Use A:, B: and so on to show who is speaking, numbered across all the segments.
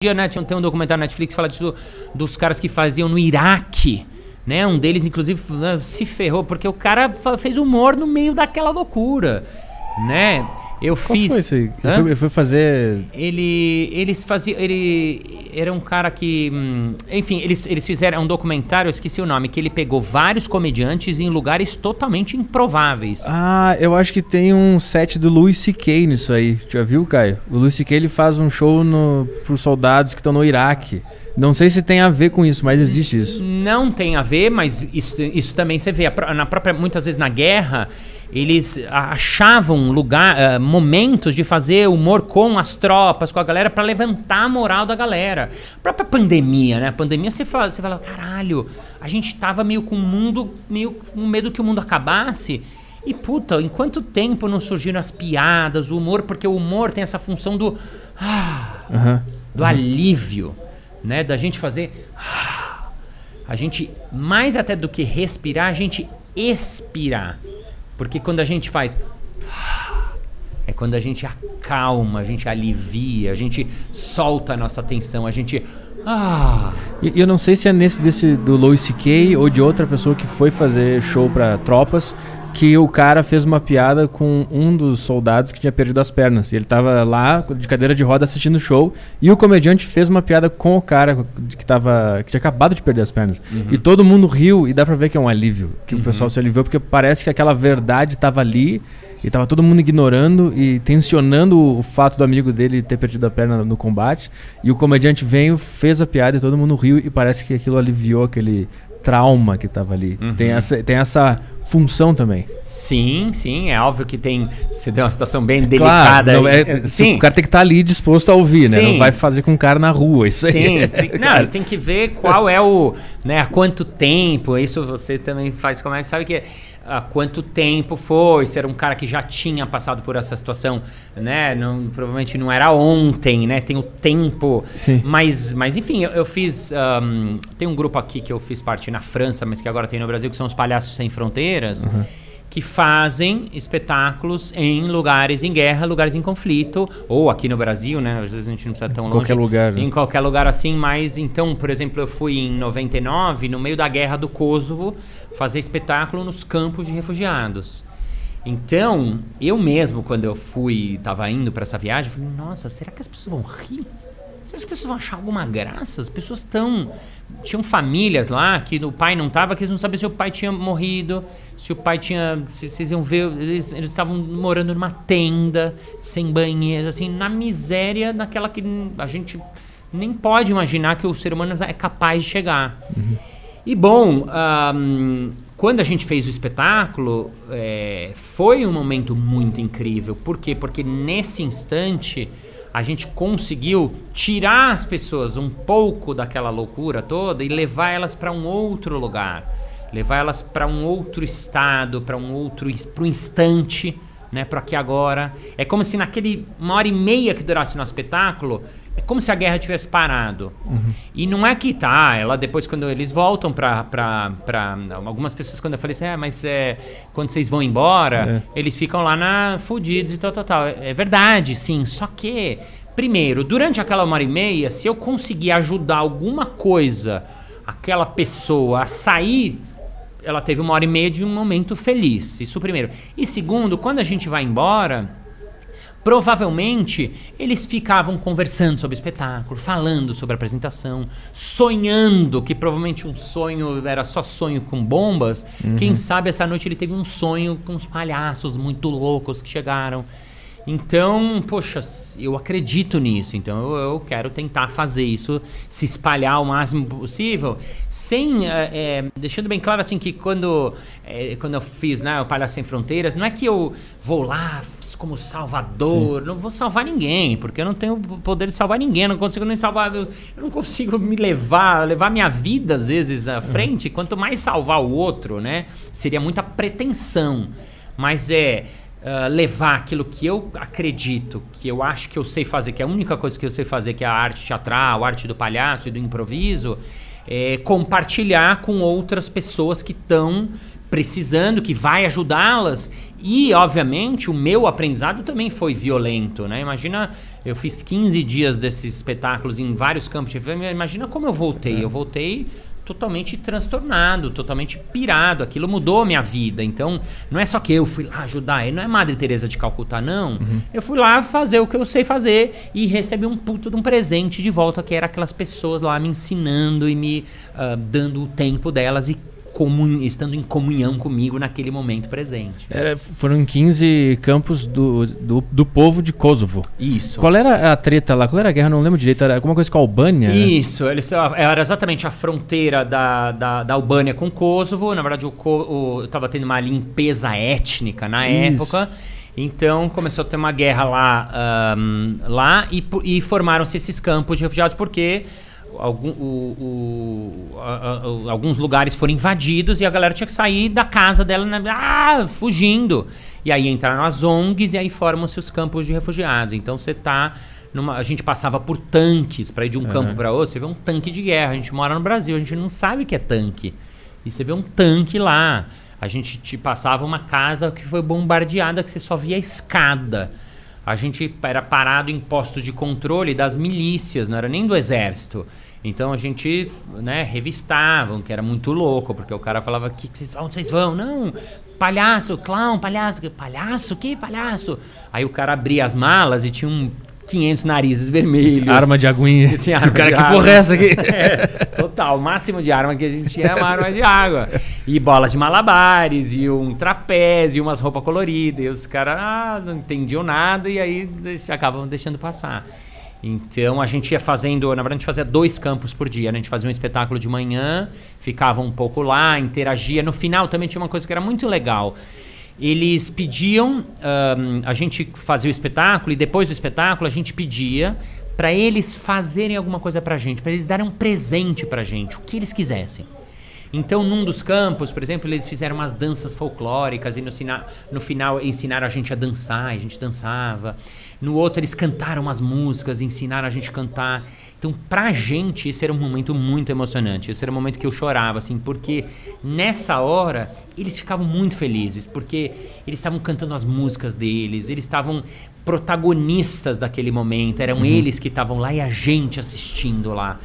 A: Né, tem um documentário na Netflix que fala disso, dos caras que faziam no Iraque, né? Um deles, inclusive, se ferrou, porque o cara fez humor no meio daquela loucura, né? Eu fiz...
B: Qual foi isso aí? Ele foi fazer...
A: Eles faziam... Ele era um cara que... enfim, eles fizeram um documentário, eu esqueci o nome, que ele pegou vários comediantes em lugares totalmente improváveis.
B: Ah, eu acho que tem um set do Louis C.K. nisso aí. Já viu, Caio? O Louis C.K. ele faz um show pros soldados que estão no Iraque. Não sei se tem a ver com isso, mas existe isso.
A: Não tem a ver, mas isso também você vê. Muitas vezes na guerra... Eles achavam momentos de fazer humor com as tropas, com a galera, pra levantar a moral da galera. A própria pandemia, né? A pandemia você fala, caralho, a gente tava meio com medo que o mundo acabasse. E puta, em quanto tempo não surgiram as piadas, o humor, porque o humor tem essa função do alívio, né? Da gente fazer... a gente, mais até do que respirar, a gente expirar. Porque quando a gente faz... é quando a gente acalma, a gente alivia, a gente solta a nossa tensão, a gente...
B: E eu não sei se é desse do Louis C.K. ou de outra pessoa que foi fazer show pra tropas, que o cara fez uma piada com um dos soldados que tinha perdido as pernas. E ele tava lá, de cadeira de roda, assistindo o show, e o comediante fez uma piada com o cara que tinha acabado de perder as pernas. E todo mundo riu, e dá pra ver que é um alívio, que o pessoal se aliviou, porque parece que aquela verdade tava ali, e tava todo mundo ignorando e tensionando o fato do amigo dele ter perdido a perna no combate. E o comediante veio, fez a piada, e todo mundo riu, e parece que aquilo aliviou aquele trauma que tava ali. Tem essa função também.
A: Sim, é óbvio que você tem uma situação bem delicada.
B: Claro, sim. O cara tem que estar ali disposto a ouvir, né? Não vai fazer com o cara na rua, isso aí.
A: Sim, tem que ver qual é há quanto tempo, isso você também faz comédia, sabe que há quanto tempo foi, se era um cara que já tinha passado por essa situação, né? Provavelmente não era ontem, né? Tem o tempo.
B: Sim.
A: Mas enfim, eu fiz... tem um grupo aqui que eu fiz parte na França, mas que agora tem no Brasil, que são os Palhaços Sem Fronteiras, que fazem espetáculos em lugares em guerra, lugares em conflito, ou aqui no Brasil, né? Às vezes a gente não precisa tão longe.
B: Qualquer lugar. Né?
A: Em qualquer lugar assim, mas então, por exemplo, eu fui em 99, no meio da guerra do Kosovo, fazer espetáculo nos campos de refugiados. Então, eu mesmo, quando eu estava indo para essa viagem, eu falei, nossa, será que as pessoas vão rir? Será que as pessoas vão achar alguma graça? As pessoas tinham famílias lá que o pai não estava, que eles não sabiam se o pai tinha morrido, se o pai tinha... Se vocês iam ver, eles estavam morando numa tenda, sem banheiro, assim, na miséria, naquela que a gente nem pode imaginar que o ser humano é capaz de chegar. E bom, quando a gente fez o espetáculo, foi um momento muito incrível. Por quê? Porque nesse instante a gente conseguiu tirar as pessoas um pouco daquela loucura toda e levar elas para um outro lugar, levar elas para um outro estado, para um instante, né, para aqui agora. É como se naquele 1h30 que durasse o nosso espetáculo, é como se a guerra tivesse parado. E não é que ela depois, quando eles voltam para algumas pessoas, quando eu falei assim, mas quando vocês vão embora, eles ficam lá fudidos e tal. É verdade, sim, só que primeiro, durante aquela 1h30, se eu conseguir ajudar alguma coisa aquela pessoa a sair, ela teve 1h30 de um momento feliz, isso primeiro. E segundo, quando a gente vai embora, provavelmente eles ficavam conversando sobre o espetáculo, falando sobre a apresentação, sonhando, que provavelmente um sonho era só sonho com bombas. Quem sabe essa noite ele teve um sonho com uns palhaços muito loucos que chegaram. Então, poxa, eu acredito nisso, então eu quero tentar fazer isso, se espalhar o máximo possível, deixando bem claro assim que quando eu fiz, né, o Palhaço Sem Fronteiras, não é que eu vou lá como salvador, não vou salvar ninguém, porque eu não tenho o poder de salvar ninguém, eu não consigo nem salvar, eu não consigo me levar minha vida às vezes à frente, quanto mais salvar o outro, né, seria muita pretensão, mas levar aquilo que eu acredito, que eu acho que eu sei fazer, que é a única coisa que eu sei fazer, que é a arte teatral, a arte do palhaço e do improviso, compartilhar com outras pessoas que estão precisando, que vai ajudá-las. E, obviamente, o meu aprendizado também foi violento, né? Imagina Eu fiz 15 dias desses espetáculos em vários campos de refúgio. Imagina como eu voltei. Eu voltei totalmente transtornado, totalmente pirado. Aquilo mudou a minha vida. Então, não é só que eu fui lá ajudar. Não é Madre Teresa de Calcutá, não. Eu fui lá fazer o que eu sei fazer e recebi um puto de um presente de volta, que era aquelas pessoas lá me ensinando e me dando o tempo delas e estando em comunhão comigo naquele momento presente.
B: Foram 15 campos do povo de Kosovo.
A: Isso.
B: Qual era a treta lá? Qual era a guerra? Não lembro direito. Era alguma coisa com a Albânia?
A: Isso. Era exatamente a fronteira da Albânia com Kosovo. Na verdade, estava tendo uma limpeza étnica na época. Então, começou a ter uma guerra lá e formaram-se esses campos de refugiados porque alguns lugares foram invadidos e a galera tinha que sair da casa dela, fugindo. E aí entraram as ONGs e aí formam-se os campos de refugiados. Então a gente passava por tanques para ir de um campo para outro. Você vê um tanque de guerra. A gente mora no Brasil, a gente não sabe o que é tanque. E você vê um tanque lá. A gente passava uma casa que foi bombardeada, que você só via a escada. A gente era parado em postos de controle das milícias, não era nem do exército. Então a gente, revistavam, que era muito louco, porque o cara falava, onde vocês vão? Não, palhaço, clown, palhaço. Palhaço? Que palhaço? Aí o cara abria as malas e tinha 500 narizes vermelhos.
B: Arma de aguinha.
A: Tinha arma
B: o cara,
A: de
B: que
A: água.
B: porra é essa aqui?
A: Total, o máximo de arma que a gente tinha era uma arma de água. E bolas de malabares, e um trapézio, e umas roupas coloridas. E os caras não entendiam nada e aí acabavam deixando passar. Então a gente ia fazendo, na verdade a gente fazia 2 campos por dia, né? A gente fazia um espetáculo de manhã, ficava um pouco lá, interagia. No final também tinha uma coisa que era muito legal. Eles pediam, a gente fazia o espetáculo e depois do espetáculo a gente pedia para eles fazerem alguma coisa pra gente, para eles darem um presente pra gente, o que eles quisessem. Então, num dos campos, por exemplo, eles fizeram umas danças folclóricas e no final ensinaram a gente a dançar, e a gente dançava. No outro, eles cantaram umas músicas, ensinaram a gente a cantar. Então, pra gente, esse era um momento muito emocionante. Esse era um momento que eu chorava, assim, porque nessa hora, eles ficavam muito felizes, porque eles estavam cantando as músicas deles, eles estavam protagonistas daquele momento, eram eles que estavam lá e a gente assistindo lá.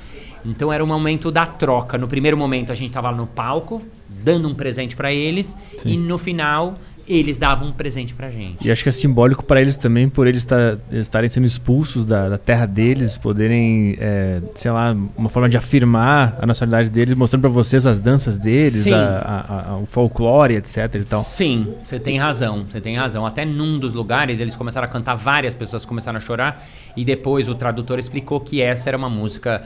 A: Então era um momento da troca. No primeiro momento a gente estava lá no palco, dando um presente para eles. Sim. E no final eles davam um presente pra gente.
B: E acho que é simbólico para eles também, por eles estarem sendo expulsos da terra deles, poderem, sei lá, uma forma de afirmar a nacionalidade deles, mostrando para vocês as danças deles, o folclore, etc. e tal.
A: Sim, você tem razão, você tem razão. Até num dos lugares eles começaram a cantar, várias pessoas começaram a chorar, e depois o tradutor explicou que essa era uma música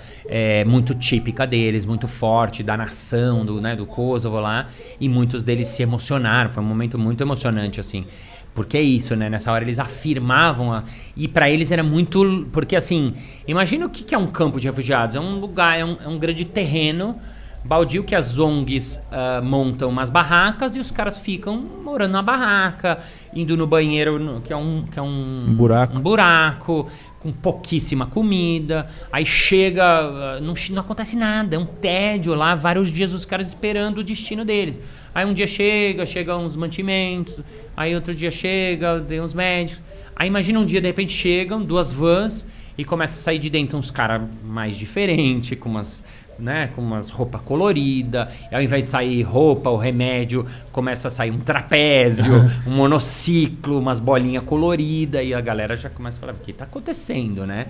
A: muito típica deles, muito forte, da nação, do Kosovo lá, e muitos deles se emocionaram. Foi um momento muito emocionante, assim, porque é isso, né? Nessa hora eles afirmavam, e para eles era muito, porque assim, imagina o que é um campo de refugiados. É um lugar, é um grande terreno baldio que as ONGs montam umas barracas e os caras ficam morando na barraca, indo no banheiro, que é um buraco, com pouquíssima comida. Aí chega, não acontece nada, é um tédio lá, vários dias os caras esperando o destino deles. Aí um dia chega uns mantimentos, aí outro dia tem uns médicos. Aí imagina um dia, de repente chegam 2 vans e começa a sair de dentro uns caras mais diferentes, com umas roupas coloridas. Ao invés de sair roupa ou remédio, começa a sair um trapézio, um monociclo, umas bolinhas coloridas, e a galera já começa a falar, o que está acontecendo, né?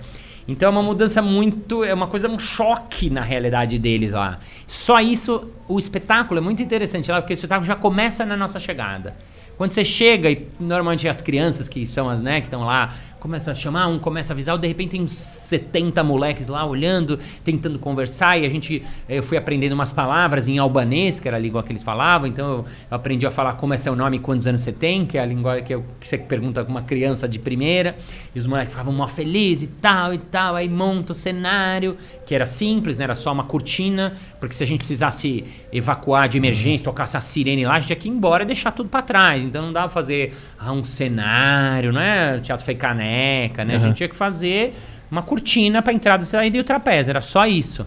A: Então é uma mudança um choque na realidade deles lá. Só isso, o espetáculo é muito interessante lá, porque o espetáculo já começa na nossa chegada. Quando você chega, e normalmente as crianças que são que estão lá, começam a chamar, começa a avisar, de repente tem uns 70 moleques lá olhando, tentando conversar, e eu fui aprendendo umas palavras em albanês, que era a língua que eles falavam. Então eu aprendi a falar como é seu nome e quantos anos você tem, que é a língua que você pergunta com uma criança de primeira, e os moleques ficavam mó felizes e tal, aí monta o cenário, que era simples, né? Era só uma cortina, porque se a gente precisasse evacuar de emergência, tocasse a sirene lá, a gente tinha que ir embora e deixar tudo pra trás. Então não dava pra fazer um cenário, né? Teatro Fei Caneca, né? A gente tinha que fazer uma cortina pra entrada e saída e o trapézio, era só isso.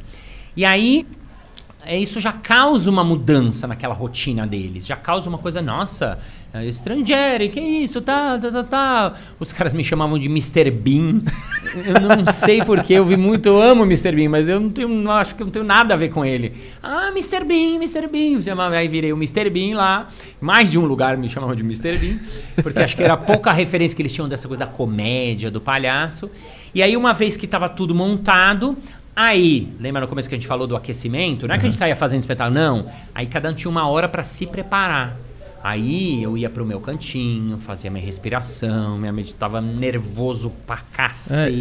A: E aí isso já causa uma mudança naquela rotina deles. Já causa uma coisa, nossa, estrangeiro, que isso, tá. Os caras me chamavam de Mr. Bean. Eu não sei porquê, eu amo Mr. Bean, mas eu não acho que eu não tenho nada a ver com ele. Ah, Mr. Bean. Aí virei o Mr. Bean lá. Mais de um lugar me chamavam de Mr. Bean, porque acho que era pouca referência que eles tinham dessa coisa da comédia, do palhaço. E aí, uma vez que tava tudo montado, aí, lembra no começo que a gente falou do aquecimento? Não é que a gente saía fazendo espetáculo, não. Aí cada um tinha uma hora pra se preparar. Aí eu ia pro meu cantinho, fazia minha respiração, tava nervoso pra cacete.